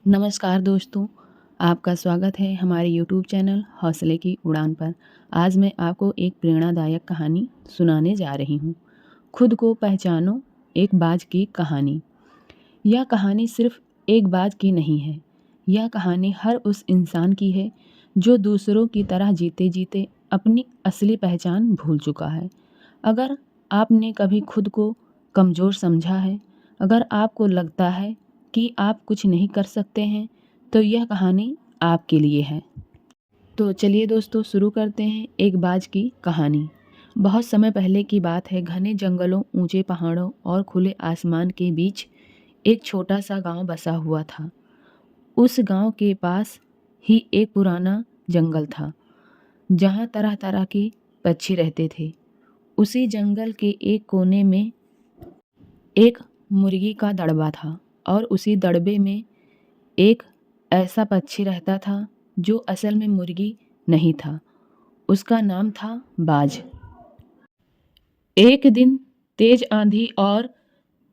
नमस्कार दोस्तों, आपका स्वागत है हमारे यूट्यूब चैनल हौसले की उड़ान पर। आज मैं आपको एक प्रेरणादायक कहानी सुनाने जा रही हूँ। खुद को पहचानो, एक बाज की कहानी। यह कहानी सिर्फ एक बाज की नहीं है। यह कहानी हर उस इंसान की है जो दूसरों की तरह जीते जीते अपनी असली पहचान भूल चुका है। अगर आपने कभी खुद को कमज़ोर समझा है, अगर आपको लगता है कि आप कुछ नहीं कर सकते हैं, तो यह कहानी आपके लिए है। तो चलिए दोस्तों, शुरू करते हैं एक बाज की कहानी। बहुत समय पहले की बात है। घने जंगलों, ऊंचे पहाड़ों और खुले आसमान के बीच एक छोटा सा गांव बसा हुआ था। उस गांव के पास ही एक पुराना जंगल था, जहां तरह तरह के पक्षी रहते थे। उसी जंगल के एक कोने में एक मुर्गी का दड़बा था, और उसी दड़बे में एक ऐसा पक्षी रहता था जो असल में मुर्गी नहीं था। उसका नाम था बाज। एक दिन तेज आंधी और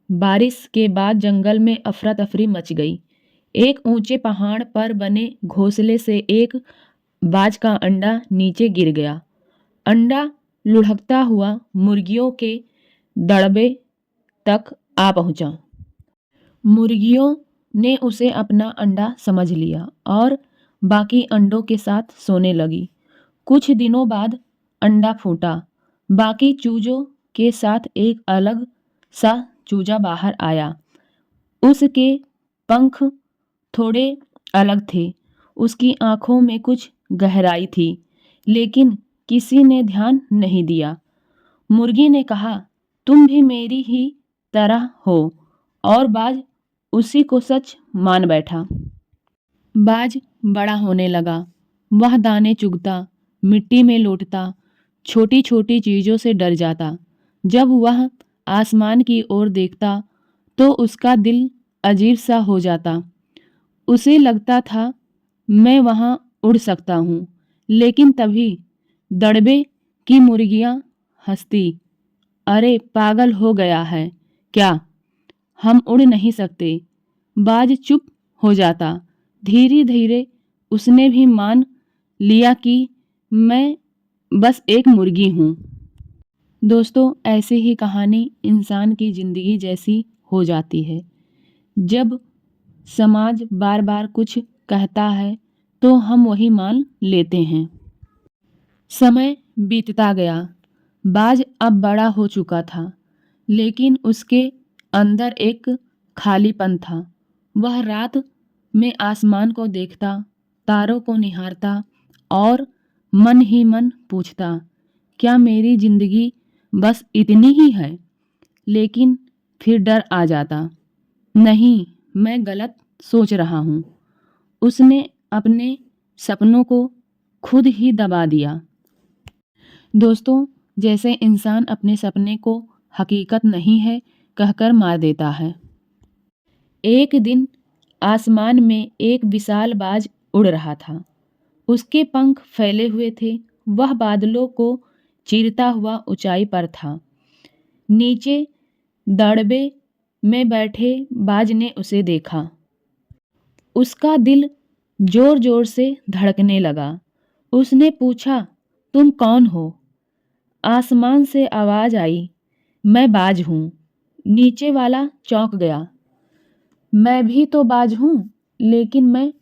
बारिश के बाद जंगल में अफरा तफरी मच गई। एक ऊंचे पहाड़ पर बने घोंसले से एक बाज का अंडा नीचे गिर गया। अंडा लुढ़कता हुआ मुर्गियों के दड़बे तक आ पहुंचा। मुर्गियों ने उसे अपना अंडा समझ लिया और बाकी अंडों के साथ सोने लगी। कुछ दिनों बाद अंडा फूटा। बाकी चूजों के साथ एक अलग सा चूजा बाहर आया। उसके पंख थोड़े अलग थे, उसकी आंखों में कुछ गहराई थी, लेकिन किसी ने ध्यान नहीं दिया। मुर्गी ने कहा, तुम भी मेरी ही तरह हो, और बाज उसी को सच मान बैठा। बाज बड़ा होने लगा। वह दाने चुगता, मिट्टी में लौटता, छोटी छोटी चीज़ों से डर जाता। जब वह आसमान की ओर देखता तो उसका दिल अजीब सा हो जाता। उसे लगता था मैं वहाँ उड़ सकता हूँ। लेकिन तभी दड़बे की मुर्गियाँ हंसती, अरे पागल हो गया है क्या, हम उड़ नहीं सकते। बाज चुप हो जाता। धीरे धीरे उसने भी मान लिया कि मैं बस एक मुर्गी हूँ। दोस्तों, ऐसी ही कहानी इंसान की ज़िंदगी जैसी हो जाती है। जब समाज बार बार कुछ कहता है तो हम वही मान लेते हैं। समय बीतता गया। बाज अब बड़ा हो चुका था, लेकिन उसके अंदर एक खालीपन था। वह रात में आसमान को देखता, तारों को निहारता और मन ही मन पूछता, क्या मेरी जिंदगी बस इतनी ही है। लेकिन फिर डर आ जाता, नहीं, मैं गलत सोच रहा हूँ। उसने अपने सपनों को खुद ही दबा दिया। दोस्तों, जैसे इंसान अपने सपने को हकीकत नहीं है कहकर मार देता है। एक दिन आसमान में एक विशाल बाज उड़ रहा था। उसके पंख फैले हुए थे। वह बादलों को चीरता हुआ ऊंचाई पर था। नीचे दड़बे में बैठे बाज ने उसे देखा। उसका दिल जोर जोर से धड़कने लगा। उसने पूछा, तुम कौन हो। आसमान से आवाज आई, मैं बाज हूँ। नीचे वाला चौंक गया। मैं भी तो बाज हूँ, लेकिन मैं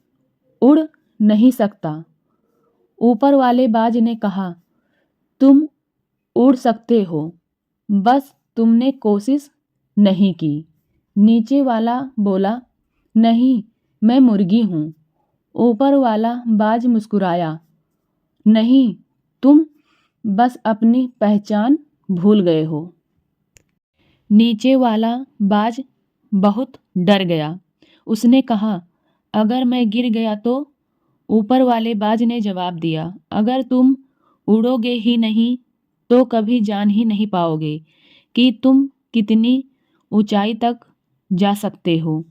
उड़ नहीं सकता। ऊपर वाले बाज ने कहा, तुम उड़ सकते हो, बस तुमने कोशिश नहीं की। नीचे वाला बोला, नहीं, मैं मुर्गी हूँ। ऊपर वाला बाज मुस्कुराया, नहीं, तुम बस अपनी पहचान भूल गए हो। नीचे वाला बाज बहुत डर गया। उसने कहा, अगर मैं गिर गया तो। ऊपर वाले बाज ने जवाब दिया, अगर तुम उड़ोगे ही नहीं तो कभी जान ही नहीं पाओगे कि तुम कितनी ऊंचाई तक जा सकते हो।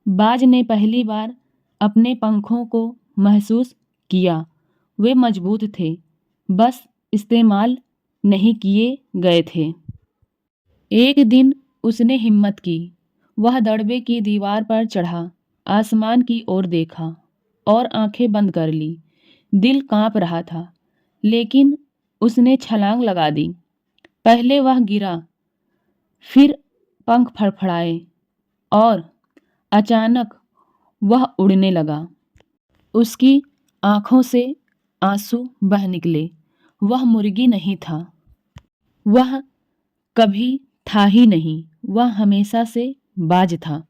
बाज ने पहली बार अपने पंखों को महसूस किया। वे मजबूत थे, बस इस्तेमाल नहीं किए गए थे। एक दिन उसने हिम्मत की। वह दड़बे की दीवार पर चढ़ा। आसमान की ओर देखा और आंखें बंद कर ली। दिल कांप रहा था, लेकिन उसने छलांग लगा दी। पहले वह गिरा, फिर पंख फड़फड़ाए और अचानक वह उड़ने लगा। उसकी आंखों से आंसू बह निकले। वह मुर्गी नहीं था, वह कभी था ही नहीं, वह हमेशा से बाज था।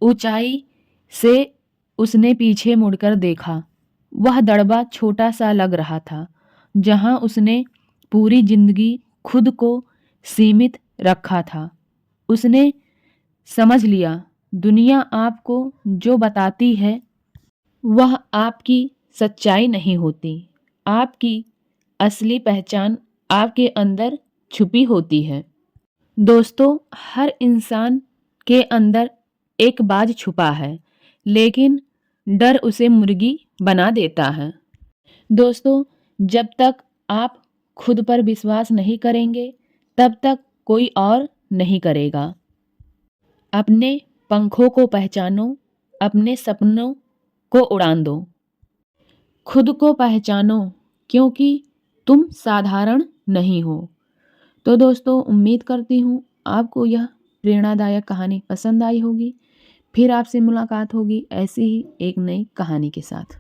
ऊंचाई से उसने पीछे मुड़कर देखा। वह दड़बा छोटा सा लग रहा था, जहां उसने पूरी जिंदगी खुद को सीमित रखा था। उसने समझ लिया, दुनिया आपको जो बताती है वह आपकी सच्चाई नहीं होती। आपकी असली पहचान आपके अंदर छुपी होती है। दोस्तों, हर इंसान के अंदर एक बाज छुपा है, लेकिन डर उसे मुर्गी बना देता है। दोस्तों, जब तक आप खुद पर विश्वास नहीं करेंगे, तब तक कोई और नहीं करेगा। अपने पंखों को पहचानो, अपने सपनों को उड़ान दो। खुद को पहचानो, क्योंकि तुम साधारण नहीं हो। तो दोस्तों, उम्मीद करती हूँ आपको यह प्रेरणादायक कहानी पसंद आई होगी। फिर आपसे मुलाकात होगी ऐसी ही एक नई कहानी के साथ।